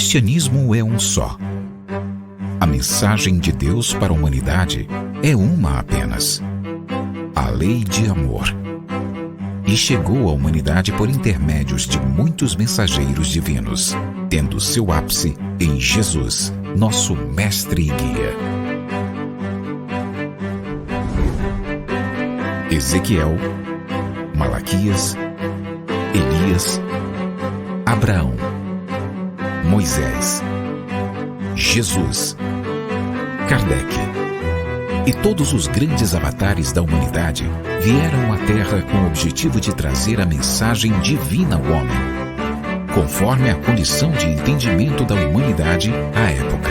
cristianismo é um só. A mensagem de Deus para a humanidade é uma apenas: a lei de amor. E chegou à humanidade por intermédios de muitos mensageiros divinos, tendo seu ápice em Jesus, nosso mestre e guia. Ezequiel, Malaquias, Elias, Abraão, Moisés, Jesus, Kardec e todos os grandes avatares da humanidade vieram à Terra com o objetivo de trazer a mensagem divina ao homem, conforme a condição de entendimento da humanidade à época.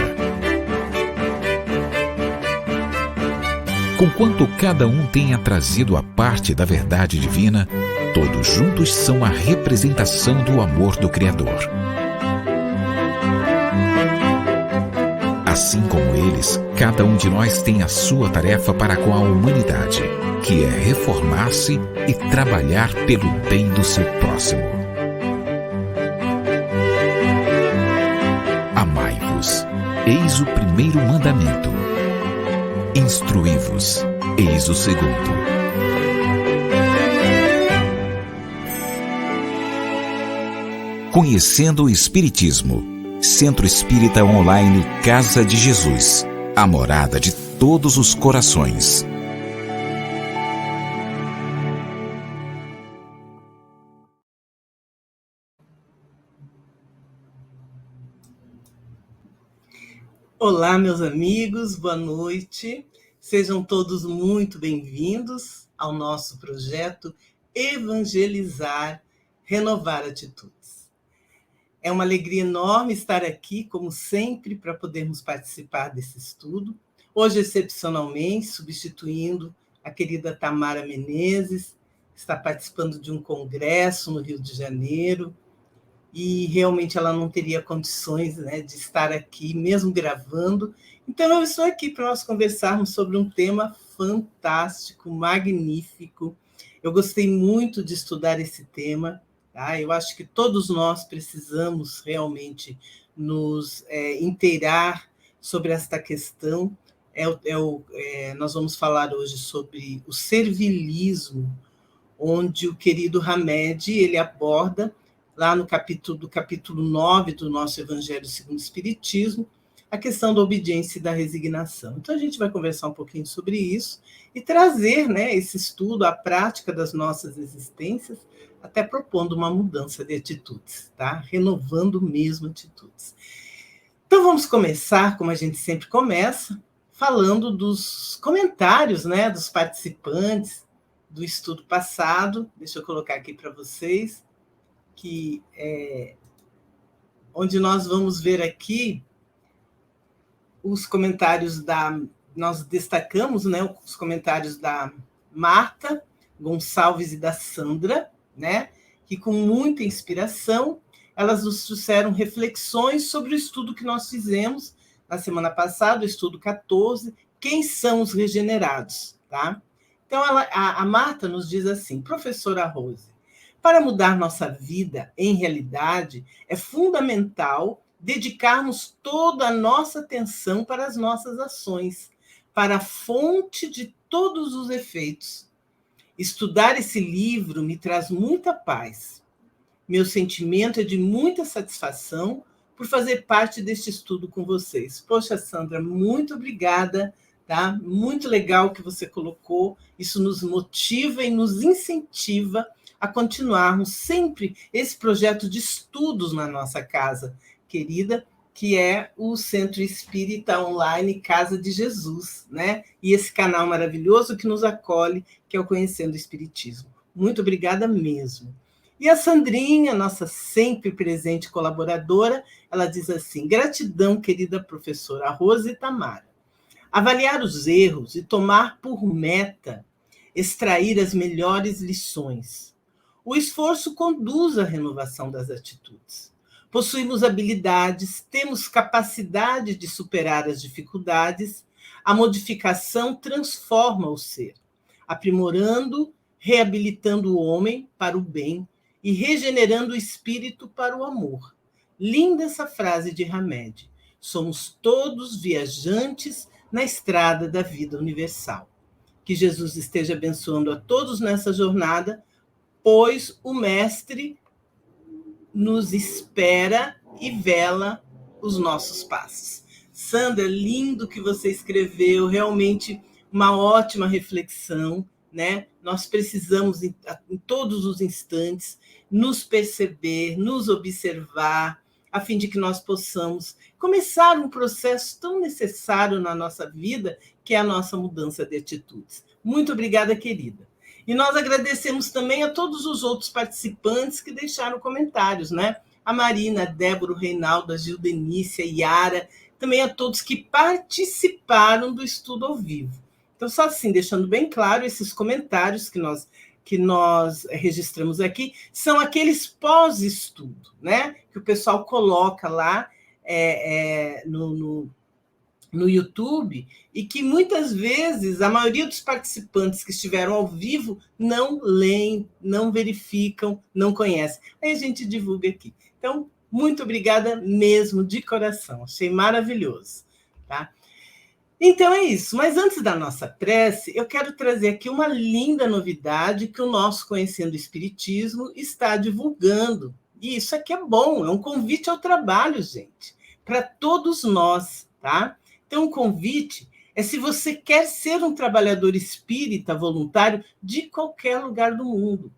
Conquanto cada um tenha trazido a parte da verdade divina, todos juntos são a representação do amor do Criador. Assim como eles, cada um de nós tem a sua tarefa para com a humanidade, que é reformar-se e trabalhar pelo bem do seu próximo. Amai-vos, eis o primeiro mandamento. Instruí-vos, eis o segundo. Conhecendo o Espiritismo. Centro Espírita Online Casa de Jesus, a morada de todos os corações. Olá, meus amigos, boa noite. Sejam todos muito bem-vindos ao nosso projeto Evangelizar, Renovar Atitudes. É uma alegria enorme estar aqui, como sempre, para podermos participar desse estudo. Hoje, excepcionalmente, substituindo a querida Tamara Menezes, que está participando de um congresso no Rio de Janeiro, e realmente ela não teria condições, né, de estar aqui, mesmo gravando. Então, eu estou aqui para nós conversarmos sobre um tema fantástico, magnífico. Eu gostei muito de estudar esse tema. Eu acho que todos nós precisamos realmente nos inteirar sobre esta questão. Nós vamos falar hoje sobre o servilismo, onde o querido Hamed ele aborda, lá no capítulo 9 do nosso Evangelho segundo o Espiritismo, a questão da obediência e da resignação. Então, a gente vai conversar um pouquinho sobre isso e trazer, né, esse estudo à prática das nossas existências, até propondo uma mudança de atitudes, tá? Renovando mesmo atitudes. Então, vamos começar, como a gente sempre começa, falando dos comentários, né, dos participantes do estudo passado. Deixa eu colocar aqui para vocês, que onde nós vamos ver aqui os comentários nós destacamos, né, os comentários da Marta Gonçalves e da Sandra, né, que com muita inspiração, elas nos trouxeram reflexões sobre o estudo que nós fizemos na semana passada, o estudo 14, quem são os regenerados, tá? Então, a Marta nos diz assim: professora Rose, para mudar nossa vida em realidade, é fundamental dedicarmos toda a nossa atenção para as nossas ações, para a fonte de todos os efeitos. Estudar esse livro me traz muita paz. Meu sentimento é de muita satisfação por fazer parte deste estudo com vocês. Poxa, Sandra, muito obrigada, tá? Muito legal o que você colocou. Isso nos motiva e nos incentiva a continuarmos sempre esse projeto de estudos na nossa casa querida, que é o Centro Espírita Online Casa de Jesus, né? E esse canal maravilhoso que nos acolhe, que é o Conhecendo o Espiritismo. Muito obrigada mesmo. E a Sandrinha, nossa sempre presente colaboradora, ela diz assim: gratidão, querida professora Rose e Tamara. Avaliar os erros e tomar por meta extrair as melhores lições. O esforço conduz à renovação das atitudes. Possuímos habilidades, temos capacidade de superar as dificuldades, a modificação transforma o ser, aprimorando, reabilitando o homem para o bem e regenerando o espírito para o amor. Linda essa frase de Hamed. Somos todos viajantes na estrada da vida universal. Que Jesus esteja abençoando a todos nessa jornada, pois o Mestre nos espera e vela os nossos passos. Sandra, lindo que você escreveu, realmente uma ótima reflexão, né? Nós precisamos, em todos os instantes, nos perceber, nos observar, a fim de que nós possamos começar um processo tão necessário na nossa vida, que é a nossa mudança de atitudes. Muito obrigada, querida. E nós agradecemos também a todos os outros participantes que deixaram comentários, né? A Marina, a Débora, o Reinaldo, a Gildenice, a Yara, também a todos que participaram do estudo ao vivo. Então, só assim, deixando bem claro, esses comentários que nós registramos aqui são aqueles pós-estudo, né? Que o pessoal coloca lá no YouTube, e que muitas vezes a maioria dos participantes que estiveram ao vivo não leem, não verificam, não conhecem. Aí a gente divulga aqui. Então, muito obrigada mesmo, de coração. Achei maravilhoso. Tá? Então é isso. Mas antes da nossa prece, eu quero trazer aqui uma linda novidade que o nosso Conhecendo o Espiritismo está divulgando. E isso aqui é bom, é um convite ao trabalho, gente, para todos nós, tá? Então, o convite é se você quer ser um trabalhador espírita voluntário de qualquer lugar do mundo.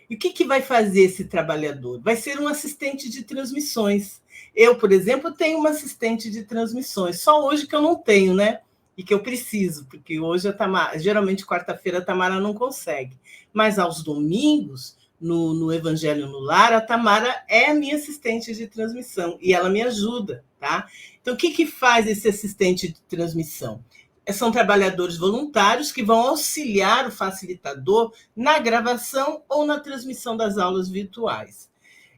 E o que vai fazer esse trabalhador? Vai ser um assistente de transmissões. Eu, por exemplo, tenho uma assistente de transmissões. Só hoje que eu não tenho, né? E que eu preciso, porque hoje a Tamara, geralmente quarta-feira a Tamara não consegue. Mas aos domingos, no Evangelho no Lar, a Tamara é minha assistente de transmissão e ela me ajuda, tá? Então, o que faz esse assistente de transmissão? São trabalhadores voluntários que vão auxiliar o facilitador na gravação ou na transmissão das aulas virtuais.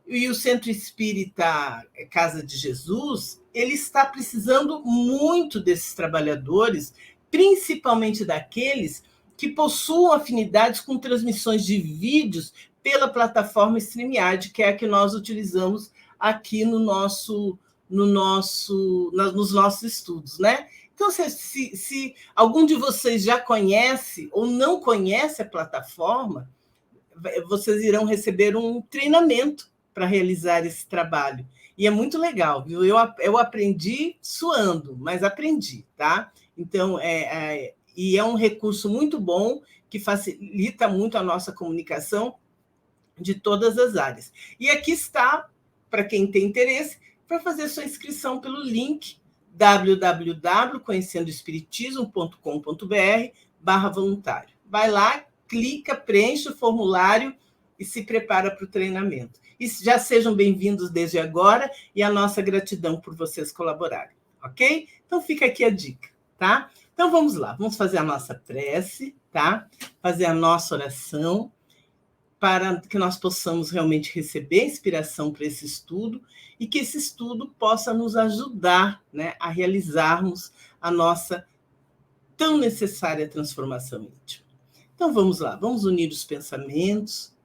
E o Centro Espírita Casa de Jesus, ele está precisando muito desses trabalhadores, principalmente daqueles que possuam afinidades com transmissões de vídeos pela plataforma StreamYard, que é a que nós utilizamos aqui nos nossos estudos, né? Então, se algum de vocês já conhece ou não conhece a plataforma, vocês irão receber um treinamento para realizar esse trabalho. E é muito legal, viu? Eu aprendi suando, mas aprendi, tá? Então, e é um recurso muito bom, que facilita muito a nossa comunicação de todas as áreas. E aqui está, para quem tem interesse, para fazer sua inscrição pelo link www.conhecendoespiritismo.com.br/voluntário. Vai lá, clica, preenche o formulário e se prepara para o treinamento. E já sejam bem-vindos desde agora, e a nossa gratidão por vocês colaborarem, ok? Então fica aqui a dica, tá? Então vamos lá, vamos fazer a nossa prece, tá? Fazer a nossa oração, para que nós possamos realmente receber inspiração para esse estudo e que esse estudo possa nos ajudar, né, a realizarmos a nossa tão necessária transformação íntima. Então vamos lá, vamos unir os pensamentos,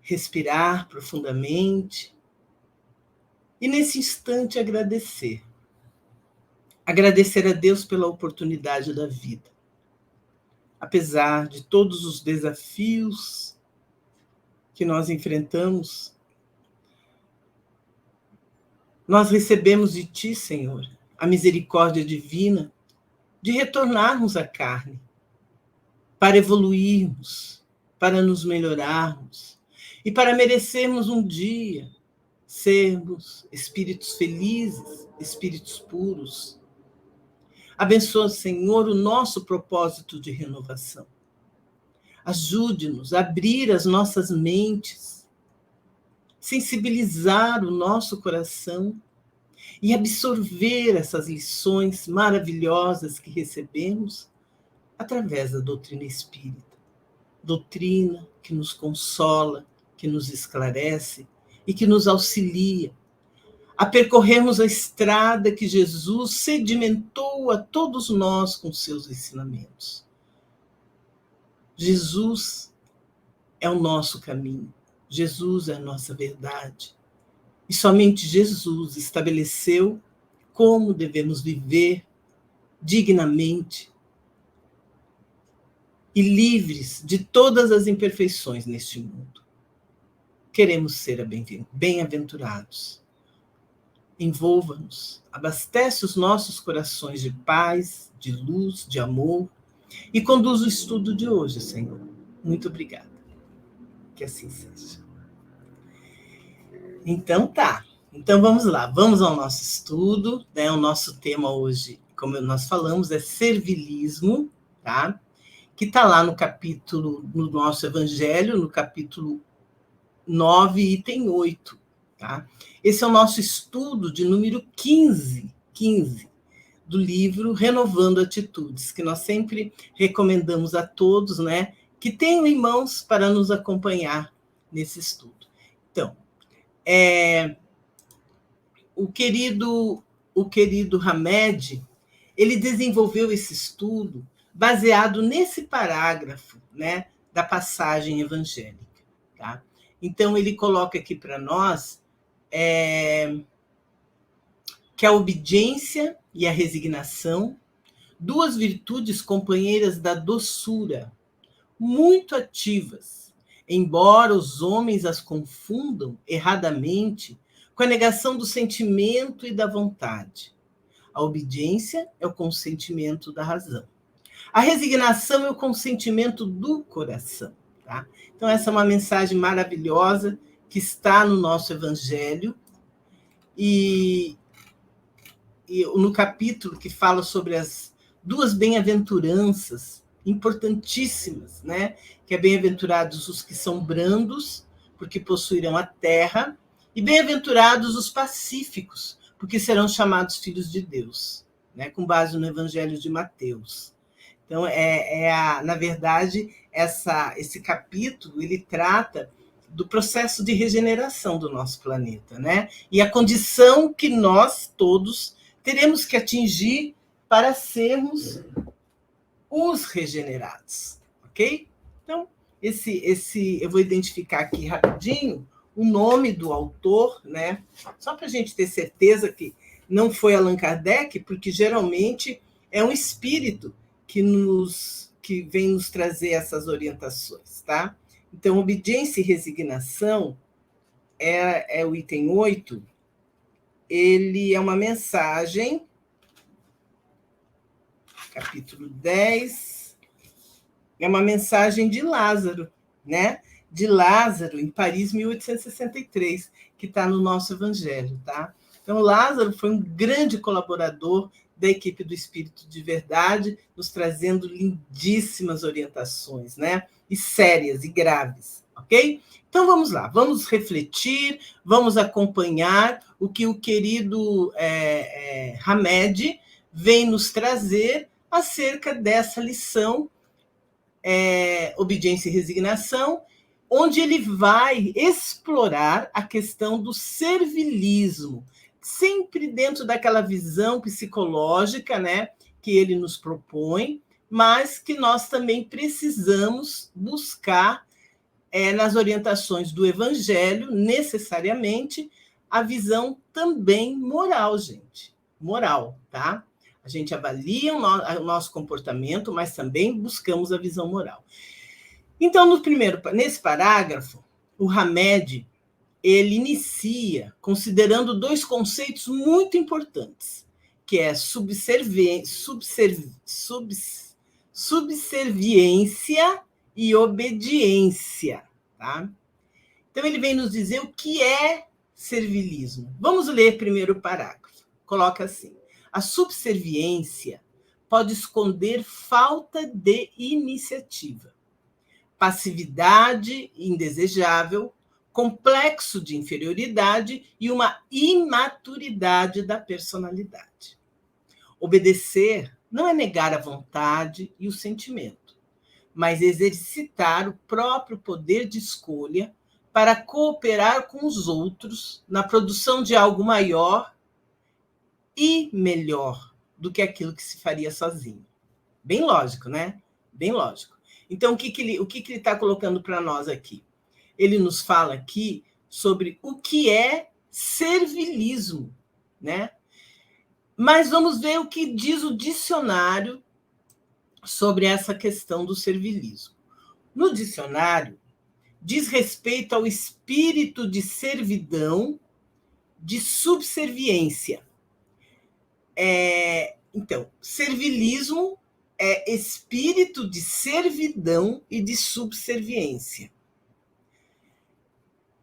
respirar profundamente e nesse instante agradecer. Agradecer a Deus pela oportunidade da vida. Apesar de todos os desafios que nós enfrentamos, nós recebemos de Ti, Senhor, a misericórdia divina de retornarmos à carne, para evoluirmos, para nos melhorarmos e para merecermos um dia sermos espíritos felizes, espíritos puros. Abençoa, Senhor, o nosso propósito de renovação. Ajude-nos a abrir as nossas mentes, sensibilizar o nosso coração e absorver essas lições maravilhosas que recebemos através da doutrina espírita. Doutrina que nos consola, que nos esclarece e que nos auxilia a percorrermos a estrada que Jesus sedimentou a todos nós com seus ensinamentos. Jesus é o nosso caminho, Jesus é a nossa verdade. E somente Jesus estabeleceu como devemos viver dignamente e livres de todas as imperfeições neste mundo. Queremos ser bem-aventurados. Envolva-nos, abastece os nossos corações de paz, de luz, de amor e conduz o estudo de hoje, Senhor. Muito obrigada. Que assim seja. Então tá. Então vamos lá, vamos ao nosso estudo, né? O nosso tema hoje, como nós falamos, é servilismo, tá? Que está lá no capítulo, no nosso Evangelho, no capítulo 9, item 8, tá? Esse é o nosso estudo de número 15 do livro Renovando Atitudes, que nós sempre recomendamos a todos, né? Que tenham em mãos para nos acompanhar nesse estudo. Então, o querido Hamed, ele desenvolveu esse estudo baseado nesse parágrafo, né, da passagem evangélica. Tá? Então, ele coloca aqui para nós que a obediência e a resignação, duas virtudes companheiras da doçura, muito ativas, embora os homens as confundam erradamente com a negação do sentimento e da vontade. A obediência é o consentimento da razão. A resignação é o consentimento do coração. Tá? Então, essa é uma mensagem maravilhosa que está no nosso Evangelho. E no capítulo que fala sobre as duas bem-aventuranças importantíssimas, né? Que é bem-aventurados os que são brandos, porque possuirão a terra, e bem-aventurados os pacíficos, porque serão chamados filhos de Deus, né? Com base no Evangelho de Mateus. Então, na verdade, esse capítulo ele trata do processo de regeneração do nosso planeta, né? E a condição que nós todos teremos que atingir para sermos os regenerados, ok? Então, eu vou identificar aqui rapidinho o nome do autor, né? Só para a gente ter certeza que não foi Allan Kardec, porque geralmente é um espírito que vem nos trazer essas orientações, tá? Então, obediência e resignação é o item 8, ele é uma mensagem, capítulo 10, é uma mensagem de Lázaro, né? De Lázaro, em Paris, 1863, que está no nosso Evangelho, tá? Então, Lázaro foi um grande colaborador da equipe do Espírito de Verdade, nos trazendo lindíssimas orientações, né? E sérias e graves, ok? Então, vamos lá, vamos refletir, vamos acompanhar o que o querido Hamed vem nos trazer acerca dessa lição, obediência e resignação, onde ele vai explorar a questão do servilismo, sempre dentro daquela visão psicológica, né, que ele nos propõe, mas que nós também precisamos buscar nas orientações do Evangelho, necessariamente, a visão também moral, gente. Moral, tá? A gente avalia o nosso comportamento, mas também buscamos a visão moral. Então, nesse parágrafo, o Hamed, ele inicia considerando dois conceitos muito importantes, que é subserviência e obediência. Tá? Então, ele vem nos dizer o que é servilismo. Vamos ler primeiro o parágrafo. Coloca assim: a subserviência pode esconder falta de iniciativa, passividade indesejável, complexo de inferioridade e uma imaturidade da personalidade. Obedecer não é negar a vontade e o sentimento, mas exercitar o próprio poder de escolha para cooperar com os outros na produção de algo maior e melhor do que aquilo que se faria sozinho. Bem lógico, né? Bem lógico. Então, o que ele está colocando para nós aqui? Ele nos fala aqui sobre o que é servilismo, né? Mas vamos ver o que diz o dicionário sobre essa questão do servilismo. No dicionário, diz respeito ao espírito de servidão, de subserviência. Então, servilismo é espírito de servidão e de subserviência.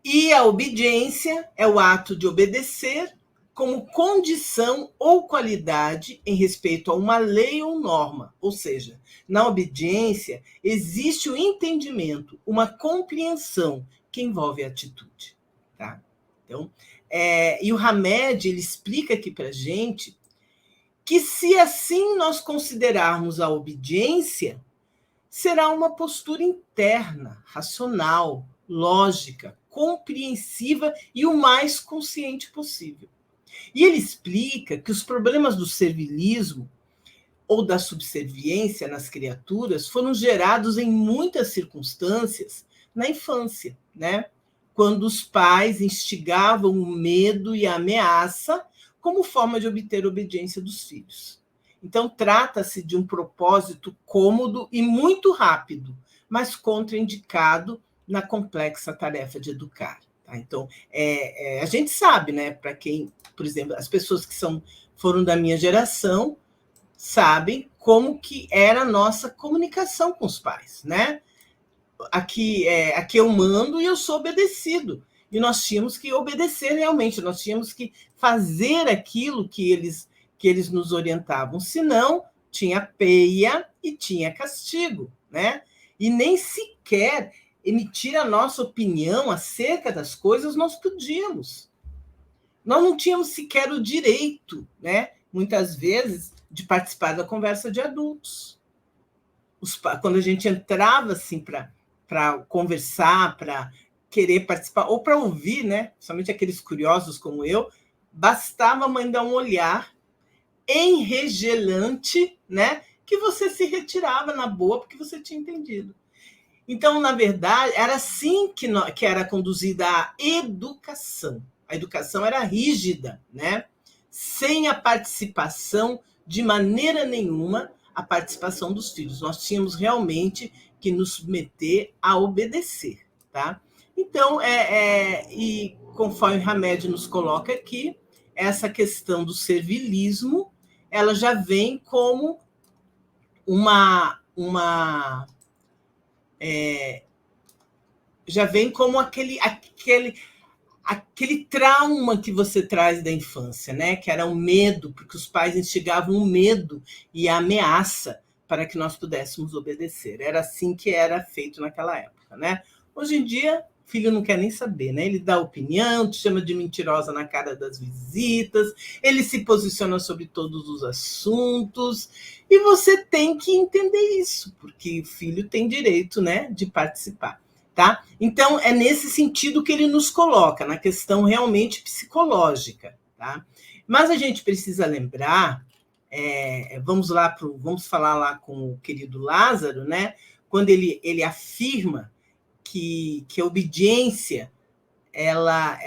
E a obediência é o ato de obedecer como condição ou qualidade em respeito a uma lei ou norma. Ou seja, na obediência existe o entendimento, uma compreensão que envolve a atitude. Tá? Então, e o Hamed, ele explica aqui para a gente que se assim nós considerarmos a obediência, será uma postura interna, racional, lógica, compreensiva e o mais consciente possível. E ele explica que os problemas do servilismo ou da subserviência nas criaturas foram gerados em muitas circunstâncias na infância, né? Quando os pais instigavam o medo e a ameaça como forma de obter obediência dos filhos. Então, trata-se de um propósito cômodo e muito rápido, mas contraindicado na complexa tarefa de educar. Tá? Então, a gente sabe, né, para quem, por exemplo, as pessoas que foram da minha geração sabem como que era a nossa comunicação com os pais, né? Aqui eu mando e eu sou obedecido. E nós tínhamos que obedecer realmente, nós tínhamos que fazer aquilo que eles nos orientavam, senão tinha peia e tinha castigo, né? E nem sequer emitir a nossa opinião acerca das coisas nós podíamos. Nós não tínhamos sequer o direito, né? Muitas vezes, de participar da conversa de adultos. Quando a gente entrava assim para conversar, para querer participar, ou para ouvir, né? Somente aqueles curiosos como eu, bastava a mãe dar um olhar enregelante, né? Que você se retirava na boa, porque você tinha entendido. Então, na verdade, era assim que era conduzida a educação. A educação era rígida, né? Sem a participação, de maneira nenhuma, a participação dos filhos. Nós tínhamos realmente que nos submeter a obedecer, tá? Então, e conforme o Hamed nos coloca aqui, essa questão do servilismo, ela já vem como já vem como aquele trauma que você traz da infância, né? Que era o medo, porque os pais instigavam o medo e a ameaça para que nós pudéssemos obedecer. Era assim que era feito naquela época, né? Hoje em dia, o filho não quer nem saber, né? Ele dá opinião, te chama de mentirosa na cara das visitas, ele se posiciona sobre todos os assuntos, e você tem que entender isso, porque o filho tem direito, né, de participar. Tá? Então, é nesse sentido que ele nos coloca, na questão realmente psicológica. Tá? Mas a gente precisa lembrar, vamos falar lá com o querido Lázaro, né? Quando ele afirma que a obediência ela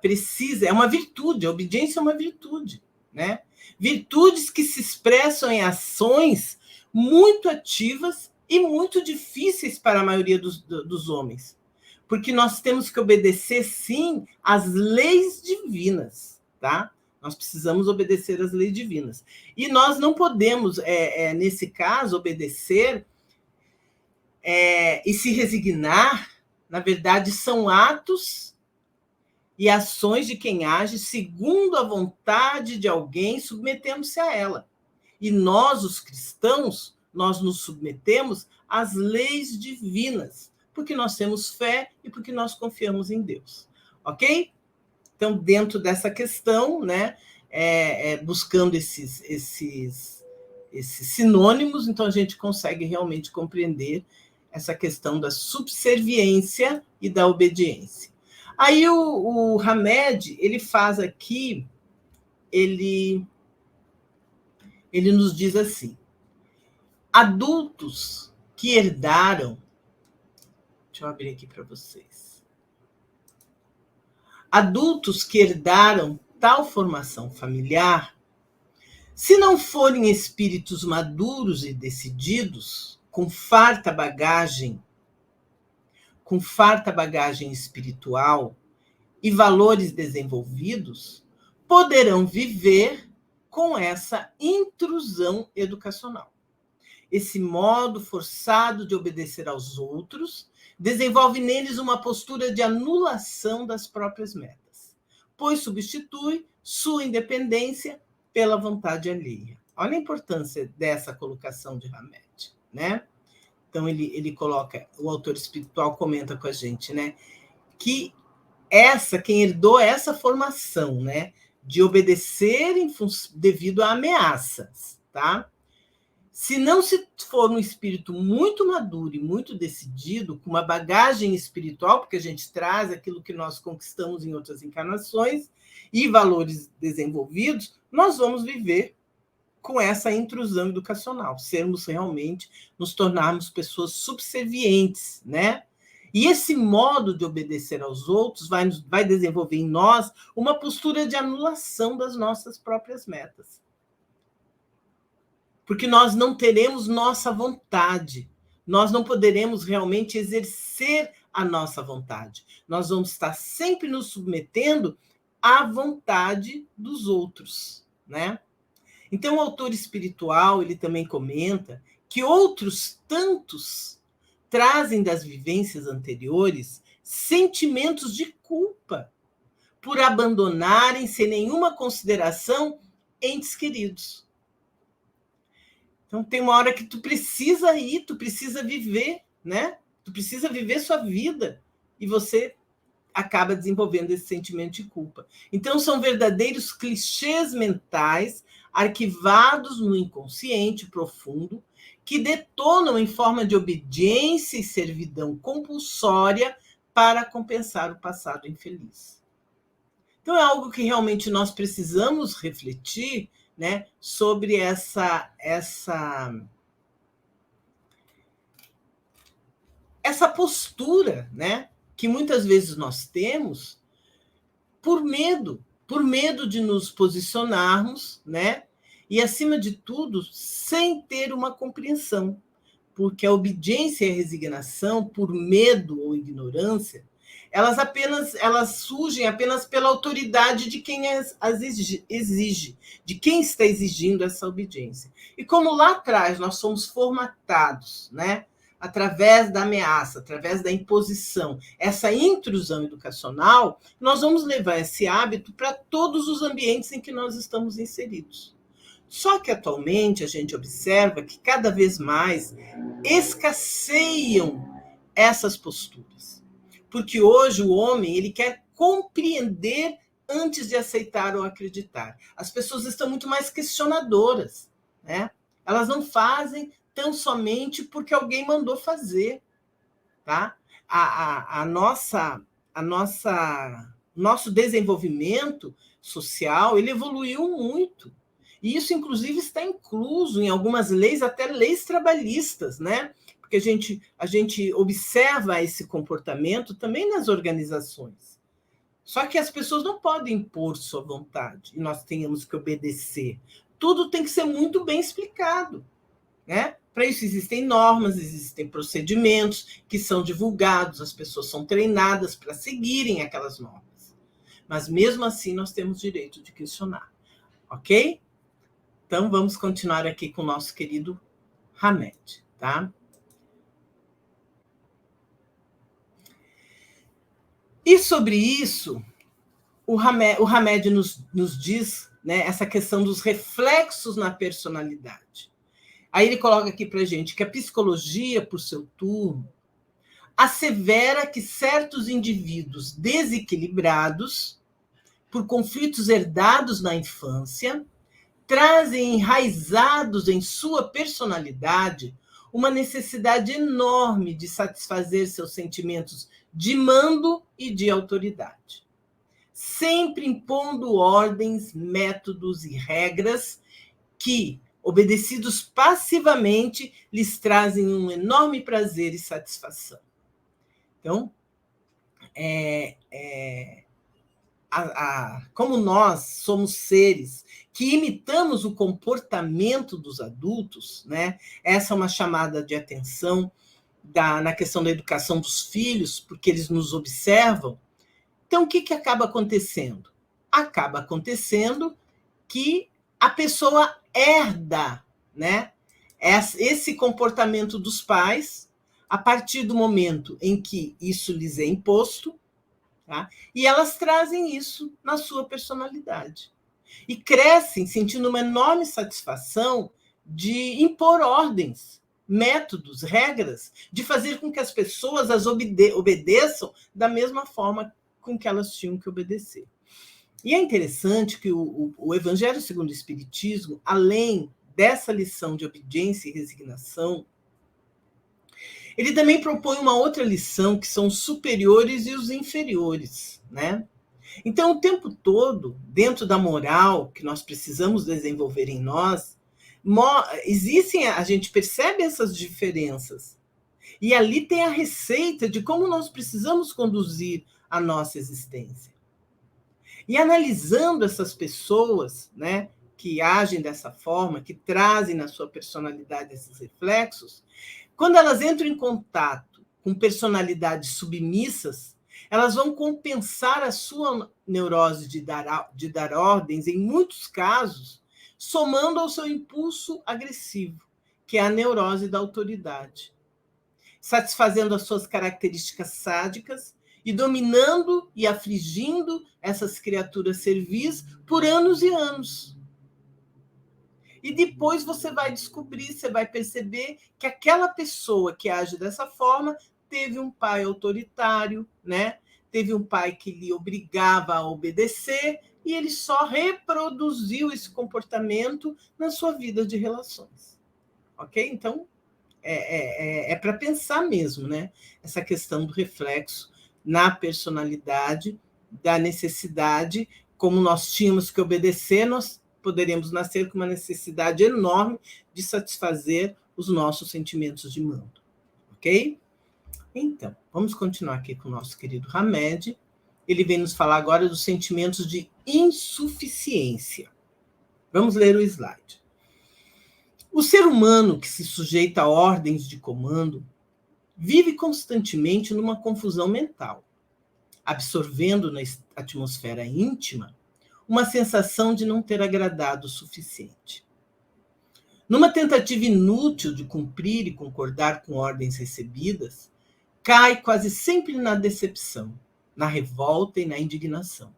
precisa, é uma virtude, a obediência é uma virtude, né? Virtudes que se expressam em ações muito ativas e muito difíceis para a maioria dos homens, porque nós temos que obedecer, sim, às leis divinas, tá? Nós precisamos obedecer às leis divinas. E nós não podemos, nesse caso, obedecer e se resignar. Na verdade, são atos e ações de quem age segundo a vontade de alguém, submetendo-se a ela. E nós, os cristãos, nós nos submetemos às leis divinas, porque nós temos fé e porque nós confiamos em Deus. Ok? Então, dentro dessa questão, né, buscando esses sinônimos, então a gente consegue realmente compreender essa questão da subserviência e da obediência. Aí o Hamed, ele faz aqui, ele nos diz assim: adultos que herdaram... Deixa eu abrir aqui para vocês. Adultos que herdaram tal formação familiar, se não forem espíritos maduros e decididos, com farta bagagem espiritual e valores desenvolvidos, poderão viver com essa intrusão educacional. Esse modo forçado de obedecer aos outros desenvolve neles uma postura de anulação das próprias metas, pois substitui sua independência pela vontade alheia. Olha a importância dessa colocação de Hamed, né? Então ele coloca, o autor espiritual comenta com a gente, né, que quem herdou essa formação, né, de obedecer devido a ameaças, tá? Se não se for um espírito muito maduro e muito decidido, com uma bagagem espiritual, porque a gente traz aquilo que nós conquistamos em outras encarnações e valores desenvolvidos, nós vamos viver com essa intrusão educacional, nos tornarmos pessoas subservientes, né? E esse modo de obedecer aos outros vai desenvolver em nós uma postura de anulação das nossas próprias metas. Porque nós não teremos nossa vontade, nós não poderemos realmente exercer a nossa vontade. Nós vamos estar sempre nos submetendo à vontade dos outros, né? Então, o autor espiritual, ele também comenta que outros tantos trazem das vivências anteriores sentimentos de culpa por abandonarem sem nenhuma consideração entes queridos. Então, tem uma hora que tu precisa viver, né? Tu precisa viver sua vida e você acaba desenvolvendo esse sentimento de culpa. Então, são verdadeiros clichês mentais arquivados no inconsciente profundo que detonam em forma de obediência e servidão compulsória para compensar o passado infeliz. Então, é algo que realmente nós precisamos refletir, né, sobre essa postura, né, que muitas vezes nós temos por medo de nos posicionarmos, né, e, acima de tudo, sem ter uma compreensão, porque a obediência e a resignação, por medo ou ignorância, elas surgem apenas pela autoridade de quem as exige, de quem está exigindo essa obediência. E como lá atrás nós somos formatados, né, através da ameaça, através da imposição, essa intrusão educacional, nós vamos levar esse hábito para todos os ambientes em que nós estamos inseridos. Só que atualmente a gente observa que cada vez mais escasseiam essas posturas. Porque hoje o homem ele quer compreender antes de aceitar ou acreditar. As pessoas estão muito mais questionadoras, né? Elas não fazem tão somente porque alguém mandou fazer, tá? Nosso desenvolvimento social ele evoluiu muito. E isso, inclusive, está incluso em algumas leis, até leis trabalhistas, né? Porque a gente observa esse comportamento também nas organizações. Só que as pessoas não podem impor sua vontade e nós tenhamos que obedecer. Tudo tem que ser muito bem explicado, né? Para isso existem normas, existem procedimentos que são divulgados, as pessoas são treinadas para seguirem aquelas normas. Mas mesmo assim nós temos direito de questionar, ok? Então vamos continuar aqui com o nosso querido Hamed, tá? E sobre isso, o Hamed nos diz, né, essa questão dos reflexos na personalidade. Aí ele coloca aqui para a gente que a psicologia, por seu turno, assevera que certos indivíduos desequilibrados, por conflitos herdados na infância, trazem enraizados em sua personalidade uma necessidade enorme de satisfazer seus sentimentos de mando e de autoridade, sempre impondo ordens, métodos e regras que, obedecidos passivamente, lhes trazem um enorme prazer e satisfação. Então, como nós somos seres que imitamos o comportamento dos adultos, né? Essa é uma chamada de atenção na questão da educação dos filhos, porque eles nos observam. Então, o que acaba acontecendo? Acaba acontecendo que a pessoa herda, né, esse comportamento dos pais a partir do momento em que isso lhes é imposto, tá? E elas trazem isso na sua personalidade. E crescem sentindo uma enorme satisfação de impor ordens, métodos, regras, de fazer com que as pessoas as obedeçam da mesma forma com que elas tinham que obedecer. E é interessante que o Evangelho segundo o Espiritismo, além dessa lição de obediência e resignação, ele também propõe uma outra lição, que são os superiores e os inferiores, né? Então, o tempo todo, dentro da moral que nós precisamos desenvolver em nós, a gente percebe essas diferenças. E ali tem a receita de como nós precisamos conduzir a nossa existência. E analisando essas pessoas, né, que agem dessa forma, que trazem na sua personalidade esses reflexos, quando elas entram em contato com personalidades submissas, elas vão compensar a sua neurose de dar ordens, em muitos casos, somando ao seu impulso agressivo, que é a neurose da autoridade, satisfazendo as suas características sádicas e dominando e afligindo essas criaturas servis por anos e anos. E depois você vai descobrir, você vai perceber que aquela pessoa que age dessa forma teve um pai autoritário, né? Teve um pai que lhe obrigava a obedecer e ele só reproduziu esse comportamento na sua vida de relações. Ok? Então, é para pensar mesmo, né? Essa questão do reflexo na personalidade, da necessidade, como nós tínhamos que obedecer, nós poderemos nascer com uma necessidade enorme de satisfazer os nossos sentimentos de mando. Ok? Então, vamos continuar aqui com o nosso querido Hamed. Ele vem nos falar agora dos sentimentos de insuficiência. Vamos ler o slide. O ser humano que se sujeita a ordens de comando vive constantemente numa confusão mental, absorvendo na atmosfera íntima uma sensação de não ter agradado o suficiente. Numa tentativa inútil de cumprir e concordar com ordens recebidas, cai quase sempre na decepção, na revolta e na indignação,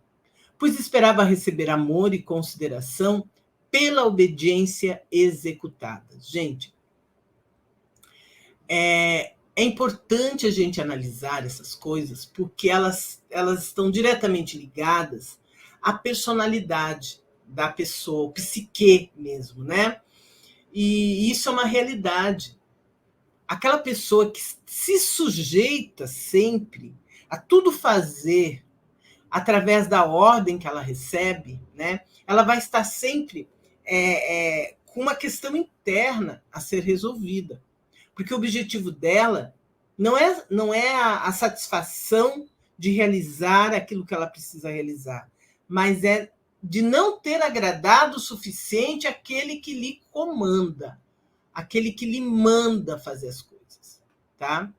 pois esperava receber amor e consideração pela obediência executada. Gente, é importante a gente analisar essas coisas, porque elas estão diretamente ligadas à personalidade da pessoa, o psique mesmo, né? E isso é uma realidade. Aquela pessoa que se sujeita sempre a tudo fazer através da ordem que ela recebe, né? Ela vai estar sempre com uma questão interna a ser resolvida, porque o objetivo dela não é a satisfação de realizar aquilo que ela precisa realizar, mas é de não ter agradado o suficiente aquele que lhe comanda, aquele que lhe manda fazer as coisas, tá?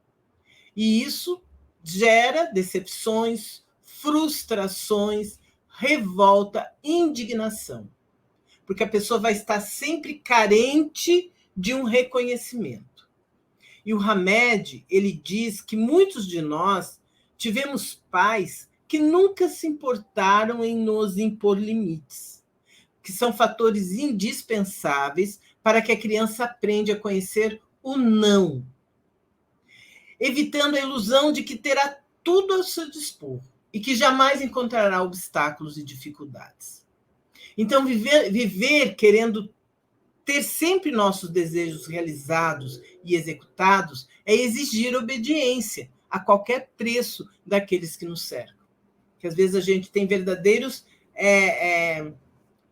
E isso gera decepções, frustrações, revolta, indignação, porque a pessoa vai estar sempre carente de um reconhecimento. E o Hamed, ele diz que muitos de nós tivemos pais que nunca se importaram em nos impor limites, que são fatores indispensáveis para que a criança aprenda a conhecer o não, evitando a ilusão de que terá tudo ao seu dispor e que jamais encontrará obstáculos e dificuldades. Então, viver querendo ter sempre nossos desejos realizados e executados é exigir obediência a qualquer preço daqueles que nos cercam. Que às vezes a gente tem verdadeiros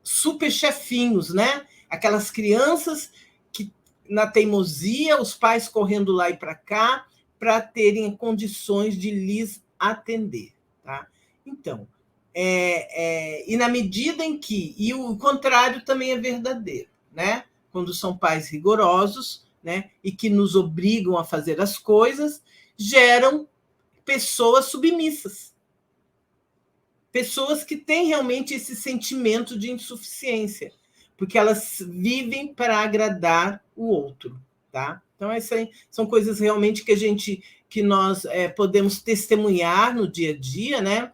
super chefinhos, né? Aquelas crianças que, na teimosia, os pais correndo lá e para cá para terem condições de lhes atender, tá? Então, E na medida em que... E o contrário também é verdadeiro, né? Quando são pais rigorosos, né, e que nos obrigam a fazer as coisas, geram pessoas submissas. Pessoas que têm realmente esse sentimento de insuficiência, porque elas vivem para agradar o outro, tá? Então, essas aí são coisas realmente que nós podemos testemunhar no dia a dia, né?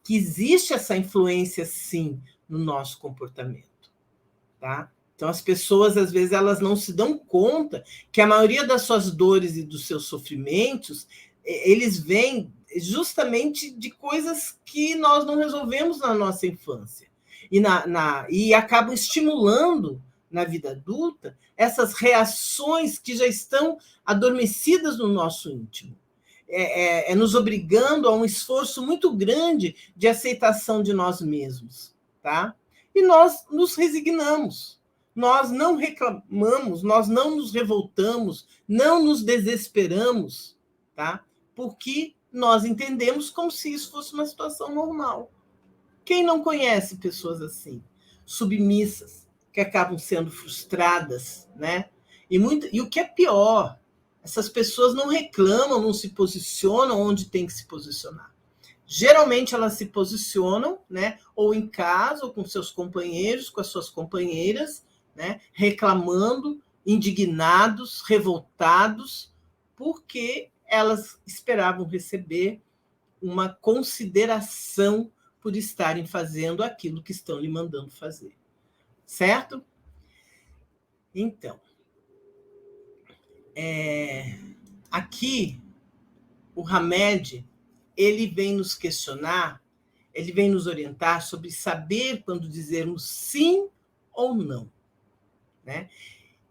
Que existe essa influência, sim, no nosso comportamento, tá? Então, as pessoas, às vezes, elas não se dão conta que a maioria das suas dores e dos seus sofrimentos, eles vêm justamente de coisas que nós não resolvemos na nossa infância. E acabam estimulando, na vida adulta, essas reações que já estão adormecidas no nosso íntimo. Nos obrigando a um esforço muito grande de aceitação de nós mesmos, tá? E nós nos resignamos. Nós não reclamamos, nós não nos revoltamos, não nos desesperamos, tá? Porque nós entendemos como se isso fosse uma situação normal. Quem não conhece pessoas assim, submissas, que acabam sendo frustradas, né? E o que é pior, essas pessoas não reclamam, não se posicionam onde tem que se posicionar. Geralmente elas se posicionam, né, ou em casa, ou com seus companheiros, com as suas companheiras, né, reclamando, indignados, revoltados, porque elas esperavam receber uma consideração por estarem fazendo aquilo que estão lhe mandando fazer. Certo? Então, aqui, o Hamed, ele vem nos questionar, ele vem nos orientar sobre saber quando dizermos sim ou não, né?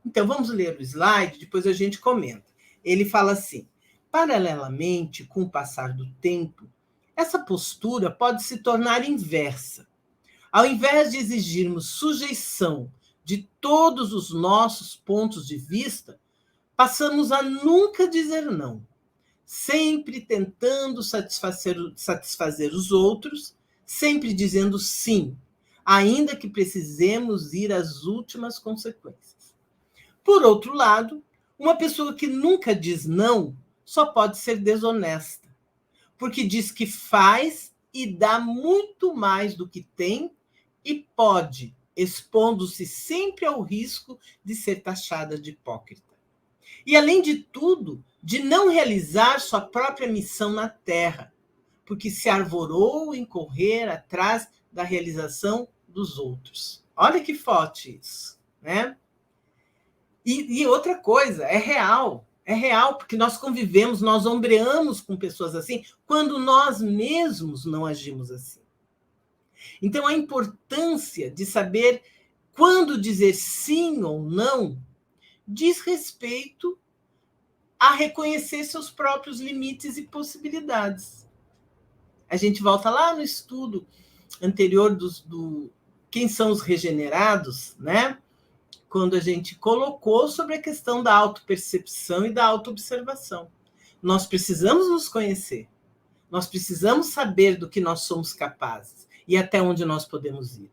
Então, vamos ler o slide, depois a gente comenta. Ele fala assim: paralelamente, com o passar do tempo, essa postura pode se tornar inversa. Ao invés de exigirmos sujeição de todos os nossos pontos de vista, passamos a nunca dizer não, sempre tentando satisfazer os outros, sempre dizendo sim, ainda que precisemos ir às últimas consequências. Por outro lado, uma pessoa que nunca diz não só pode ser desonesta, porque diz que faz e dá muito mais do que tem e pode, expondo-se sempre ao risco de ser taxada de hipócrita. E, além de tudo, de não realizar sua própria missão na Terra, porque se arvorou em correr atrás da realização dos outros. Olha que forte isso, né? E outra coisa, é real, porque nós convivemos, nós ombreamos com pessoas assim, quando nós mesmos não agimos assim. Então, a importância de saber quando dizer sim ou não diz respeito a reconhecer seus próprios limites e possibilidades. A gente volta lá no estudo anterior do quem são os regenerados, né? Quando a gente colocou sobre a questão da autopercepção e da autoobservação. Nós precisamos nos conhecer, nós precisamos saber do que nós somos capazes e até onde nós podemos ir.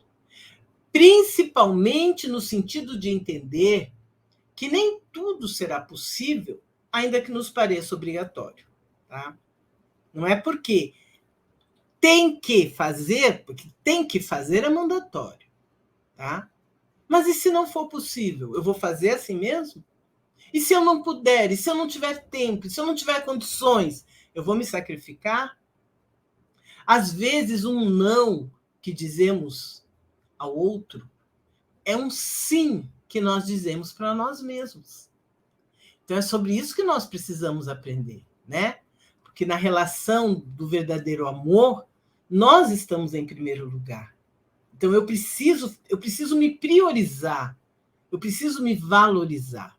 Principalmente no sentido de entender que nem tudo será possível, ainda que nos pareça obrigatório. Tá? Não é porque tem que fazer, porque tem que fazer é mandatório. Tá? Mas e se não for possível? Eu vou fazer assim mesmo? E se eu não puder? E se eu não tiver tempo? E se eu não tiver condições? Eu vou me sacrificar? Às vezes, um não que dizemos ao outro é um sim que nós dizemos para nós mesmos. Então, é sobre isso que nós precisamos aprender, né? Porque na relação do verdadeiro amor, nós estamos em primeiro lugar. Então, eu preciso me priorizar, eu preciso me valorizar.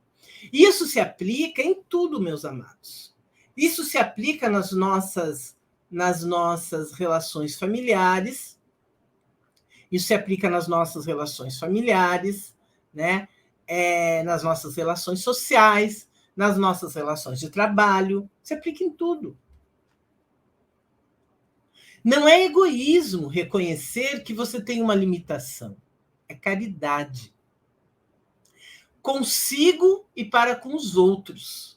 Isso se aplica em tudo, meus amados. Isso se aplica nas nossas relações familiares, isso se aplica nas nossas relações familiares, né? Nas nossas relações sociais, nas nossas relações de trabalho, se aplica em tudo. Não é egoísmo reconhecer que você tem uma limitação. É caridade. Consigo e para com os outros.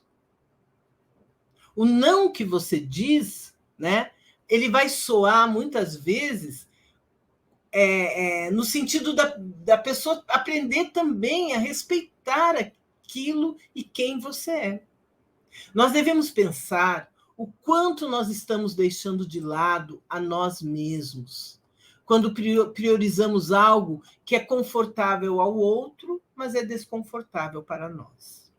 O não que você diz, né, ele vai soar muitas vezes no sentido da pessoa aprender também a respeitar aquilo e quem você é. Nós devemos pensar o quanto nós estamos deixando de lado a nós mesmos, quando priorizamos algo que é confortável ao outro, mas é desconfortável para nós.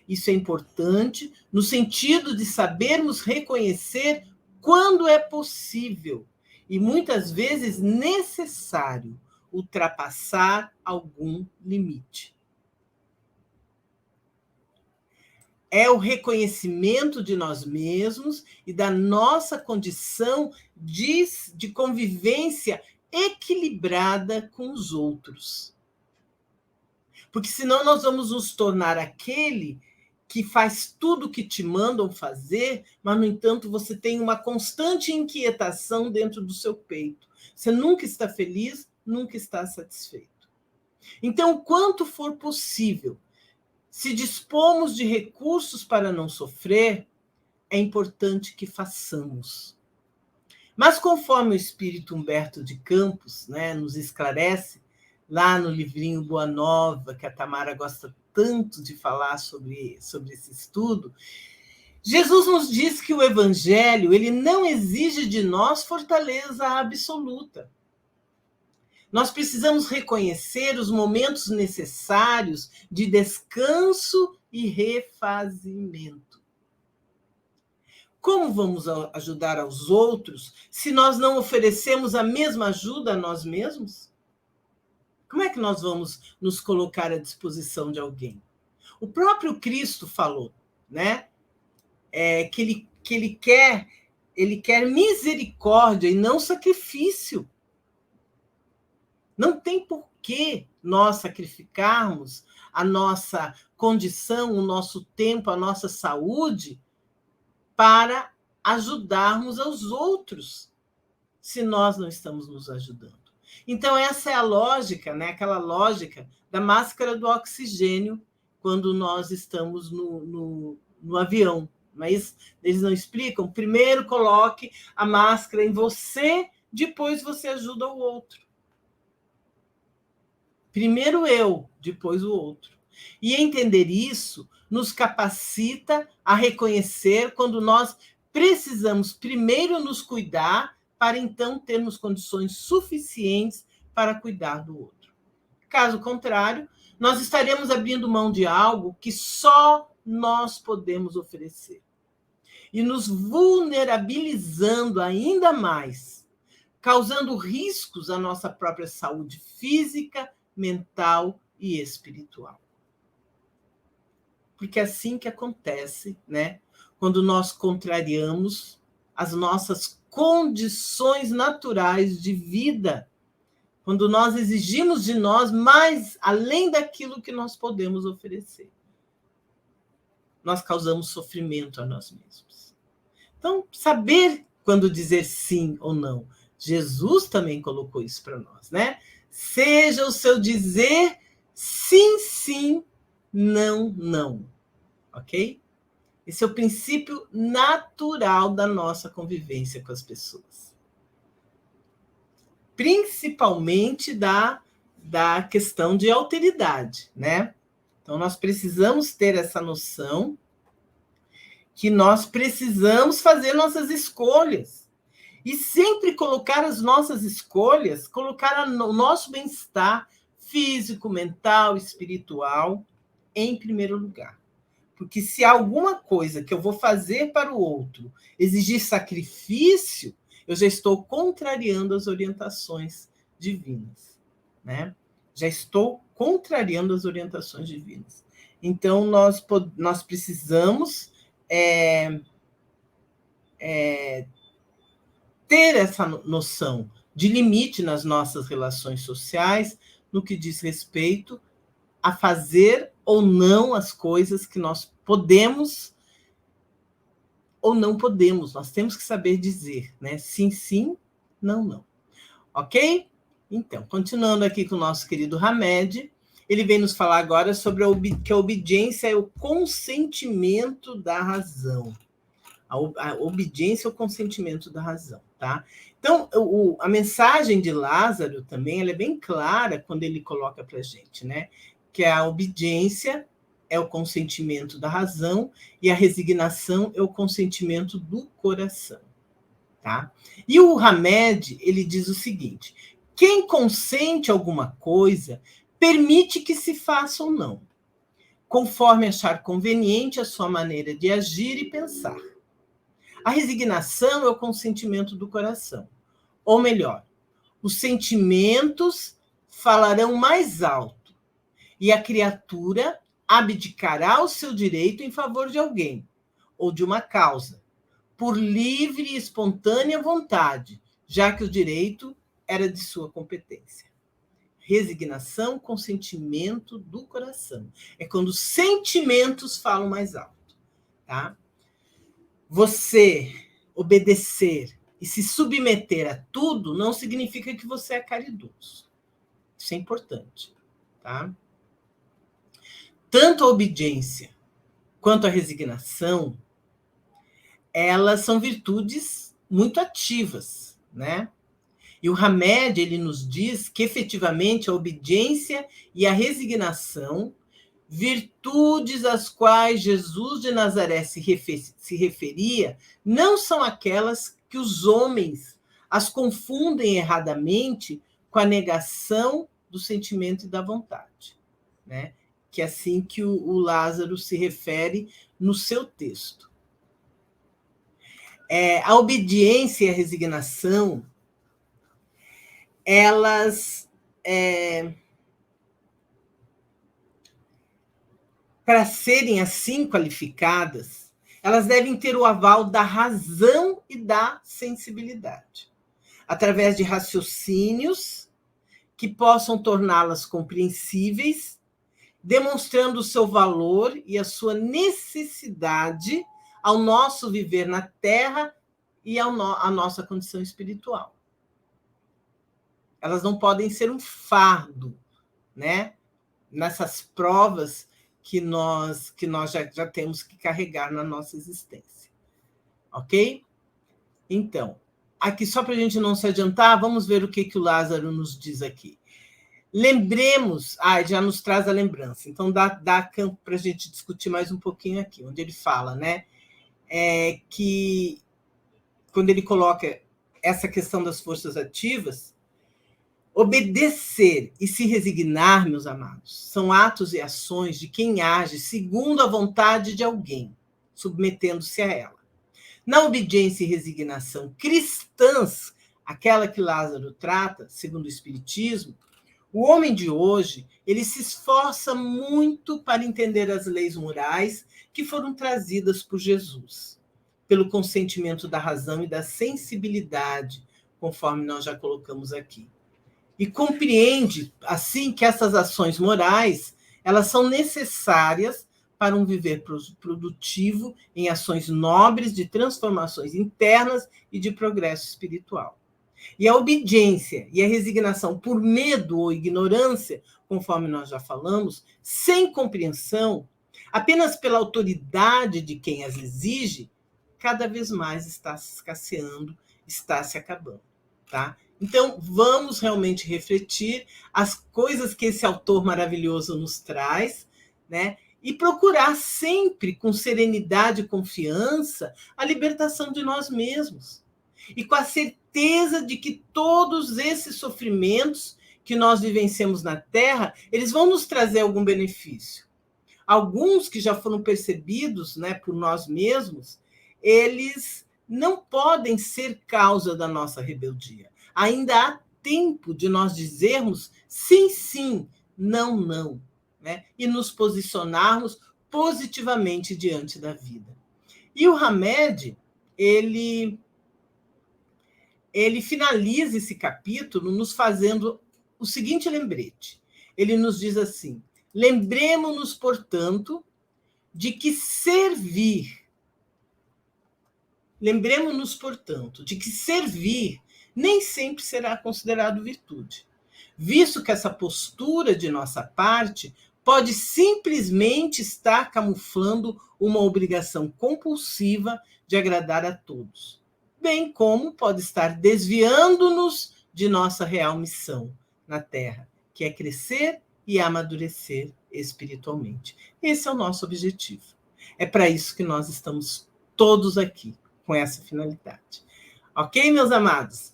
Isso é importante no sentido de sabermos reconhecer quando é possível e muitas vezes necessário ultrapassar algum limite. É o reconhecimento de nós mesmos e da nossa condição de convivência equilibrada com os outros. Porque senão nós vamos nos tornar aquele que faz tudo o que te mandam fazer, mas, no entanto, você tem uma constante inquietação dentro do seu peito. Você nunca está feliz, nunca está satisfeito. Então, o quanto for possível, se dispomos de recursos para não sofrer, é importante que façamos. Mas, conforme o espírito Humberto de Campos, né, nos esclarece, lá no livrinho Boa Nova, que a Tamara gosta tanto de falar sobre esse estudo, Jesus nos diz que o Evangelho ele não exige de nós fortaleza absoluta. Nós precisamos reconhecer os momentos necessários de descanso e refazimento. Como vamos ajudar aos outros se nós não oferecemos a mesma ajuda a nós mesmos? Como é que nós vamos nos colocar à disposição de alguém? O próprio Cristo falou, né? Que ele quer misericórdia e não sacrifício. Não tem por que nós sacrificarmos a nossa condição, o nosso tempo, a nossa saúde para ajudarmos aos outros, se nós não estamos nos ajudando. Então, essa é a lógica, né? Aquela lógica da máscara do oxigênio quando nós estamos no avião. Mas eles não explicam. Primeiro coloque a máscara em você, depois você ajuda o outro. Primeiro eu, depois o outro. E entender isso nos capacita a reconhecer quando nós precisamos primeiro nos cuidar para então termos condições suficientes para cuidar do outro. Caso contrário, nós estaremos abrindo mão de algo que só nós podemos oferecer e nos vulnerabilizando ainda mais, causando riscos à nossa própria saúde física, mental e espiritual. Porque é assim que acontece, né? Quando nós contrariamos as nossas condições naturais de vida, quando nós exigimos de nós mais além daquilo que nós podemos oferecer. Nós causamos sofrimento a nós mesmos. Então, saber quando dizer sim ou não. Jesus também colocou isso para nós, né? Seja o seu dizer sim, sim, não, não. Ok? Esse é o princípio natural da nossa convivência com as pessoas. Principalmente da questão de alteridade, né? Então, nós precisamos ter essa noção que nós precisamos fazer nossas escolhas. E sempre colocar as nossas escolhas, colocar o nosso bem-estar físico, mental, espiritual em primeiro lugar. Porque se há alguma coisa que eu vou fazer para o outro exigir sacrifício, eu já estou contrariando as orientações divinas, né? Já estou contrariando as orientações divinas. Então, nós precisamos ter essa noção de limite nas nossas relações sociais, no que diz respeito a fazer ou não as coisas que nós podemos ou não podemos. Nós temos que saber dizer, né? Sim, sim, não, não. Ok? Então, continuando aqui com o nosso querido Hamed, ele vem nos falar agora sobre que a obediência é o consentimento da razão. A obediência é o consentimento da razão, tá? Então, a mensagem de Lázaro também ela é bem clara quando ele coloca para a gente, né? Que a obediência é o consentimento da razão e a resignação é o consentimento do coração, tá? E o Hamed, ele diz o seguinte: quem consente alguma coisa permite que se faça ou não, conforme achar conveniente a sua maneira de agir e pensar. A resignação é o consentimento do coração. Ou melhor, os sentimentos falarão mais alto e a criatura abdicará o seu direito em favor de alguém ou de uma causa, por livre e espontânea vontade, já que o direito era de sua competência. Resignação, consentimento do coração. É quando os sentimentos falam mais alto, tá? Você obedecer e se submeter a tudo não significa que você é caridoso. Isso é importante, tá? Tanto a obediência quanto a resignação, elas são virtudes muito ativas, né? E o Hamed, ele nos diz que, efetivamente, a obediência e a resignação, virtudes às quais Jesus de Nazaré se referia, não são aquelas que os homens as confundem erradamente com a negação do sentimento e da vontade, né? Que é assim que o Lázaro se refere no seu texto. A obediência e a resignação, elas, para serem assim qualificadas, elas devem ter o aval da razão e da sensibilidade, através de raciocínios que possam torná-las compreensíveis, demonstrando o seu valor e a sua necessidade ao nosso viver na Terra e à nossa condição espiritual. Elas não podem ser um fardo, né? Nessas provas que nós já temos que carregar na nossa existência. Ok? Então, aqui só para a gente não se adiantar, vamos ver o que o Lázaro nos diz aqui. Lembremos, já nos traz a lembrança, então dá campo para a gente discutir mais um pouquinho aqui, onde ele fala, né? Que quando ele coloca essa questão das forças ativas, obedecer e se resignar, meus amados, são atos e ações de quem age segundo a vontade de alguém, submetendo-se a ela. Na obediência e resignação cristãs, aquela que Lázaro trata, segundo o Espiritismo, o homem de hoje, ele se esforça muito para entender as leis morais que foram trazidas por Jesus, pelo consentimento da razão e da sensibilidade, conforme nós já colocamos aqui. E compreende, assim, que essas ações morais, elas são necessárias para um viver produtivo em ações nobres de transformações internas e de progresso espiritual. E a obediência e a resignação por medo ou ignorância, conforme nós já falamos, sem compreensão, apenas pela autoridade de quem as exige, cada vez mais está se escasseando, está se acabando, tá? Então, vamos realmente refletir as coisas que esse autor maravilhoso nos traz, né? E procurar sempre, com serenidade e confiança, a libertação de nós mesmos. E com a certeza de que todos esses sofrimentos que nós vivenciamos na Terra, eles vão nos trazer algum benefício. Alguns que já foram percebidos, né, por nós mesmos, eles não podem ser causa da nossa rebeldia. Ainda há tempo de nós dizermos sim, sim, não, não, né? E nos posicionarmos positivamente diante da vida. E o Hamed, ele finaliza esse capítulo nos fazendo o seguinte lembrete. Ele nos diz assim: lembremos-nos, portanto, de que servir Lembremos-nos, portanto, de que servir nem sempre será considerado virtude, visto que essa postura de nossa parte pode simplesmente estar camuflando uma obrigação compulsiva de agradar a todos, bem como pode estar desviando-nos de nossa real missão na Terra, que é crescer e amadurecer espiritualmente. Esse é o nosso objetivo. É para isso que nós estamos todos aqui, com essa finalidade. Ok, meus amados?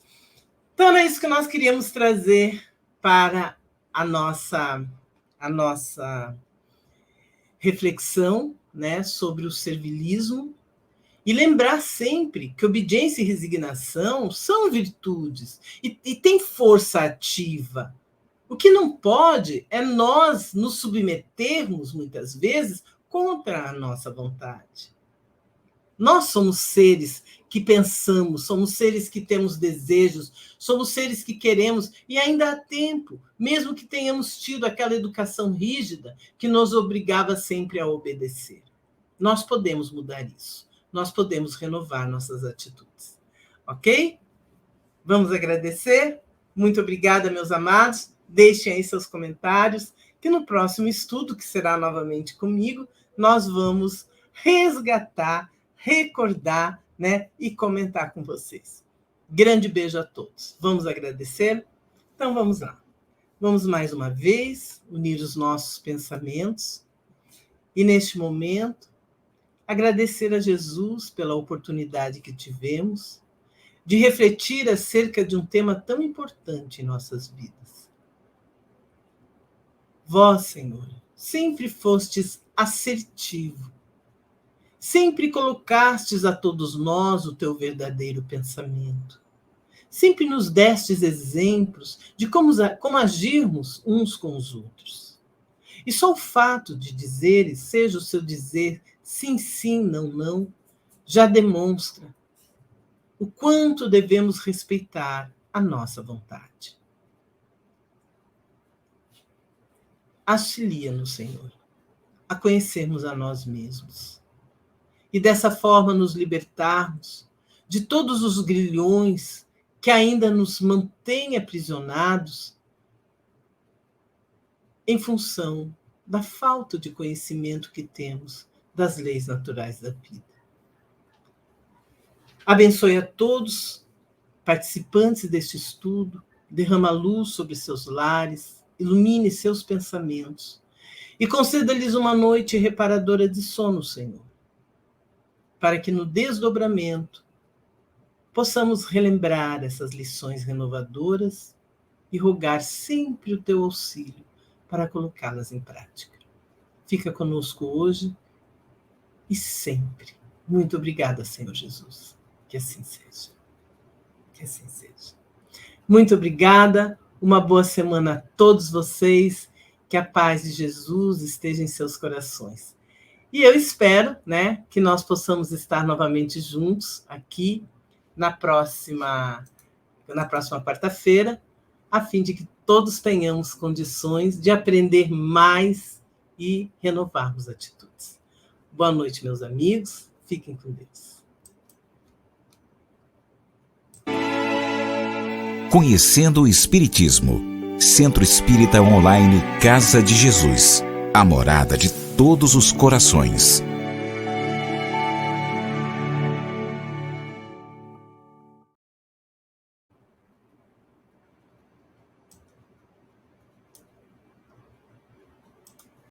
Então, é isso que nós queríamos trazer para a nossa reflexão, né, sobre o servilismo. E lembrar sempre que obediência e resignação são virtudes e tem força ativa. O que não pode é nós nos submetermos, muitas vezes, contra a nossa vontade. Nós somos seres que pensamos, somos seres que temos desejos, somos seres que queremos, e ainda há tempo, mesmo que tenhamos tido aquela educação rígida que nos obrigava sempre a obedecer. Nós podemos mudar isso, nós podemos renovar nossas atitudes. Ok? Vamos agradecer? Muito obrigada, meus amados. Deixem aí seus comentários, que no próximo estudo, que será novamente comigo, nós vamos resgatar, recordar, né, e comentar com vocês. Grande beijo a todos. Vamos agradecer? Então vamos lá. Vamos mais uma vez unir os nossos pensamentos e, neste momento, agradecer a Jesus pela oportunidade que tivemos de refletir acerca de um tema tão importante em nossas vidas. Vós, Senhor, sempre fostes assertivo, sempre colocastes a todos nós o teu verdadeiro pensamento, sempre nos destes exemplos de como agirmos uns com os outros. E só o fato de dizeres, seja o seu dizer sim, sim, não, não, já demonstra o quanto devemos respeitar a nossa vontade. Auxilia-nos, Senhor, a conhecermos a nós mesmos e dessa forma nos libertarmos de todos os grilhões que ainda nos mantêm aprisionados em função da falta de conhecimento que temos das leis naturais da vida. Abençoe a todos participantes deste estudo, derrama luz sobre seus lares, ilumine seus pensamentos e conceda-lhes uma noite reparadora de sono, Senhor, para que no desdobramento possamos relembrar essas lições renovadoras e rogar sempre o teu auxílio para colocá-las em prática. Fica conosco hoje e sempre. Muito obrigada, Senhor Jesus. Que assim seja. Que assim seja. Muito obrigada. Uma boa semana a todos vocês. Que a paz de Jesus esteja em seus corações. E eu espero, né, que nós possamos estar novamente juntos aqui na próxima quarta-feira, a fim de que todos tenhamos condições de aprender mais e renovarmos atitudes. Boa noite, meus amigos. Fiquem com Deus. Conhecendo o Espiritismo. Centro Espírita Online Casa de Jesus. A morada de todos os corações.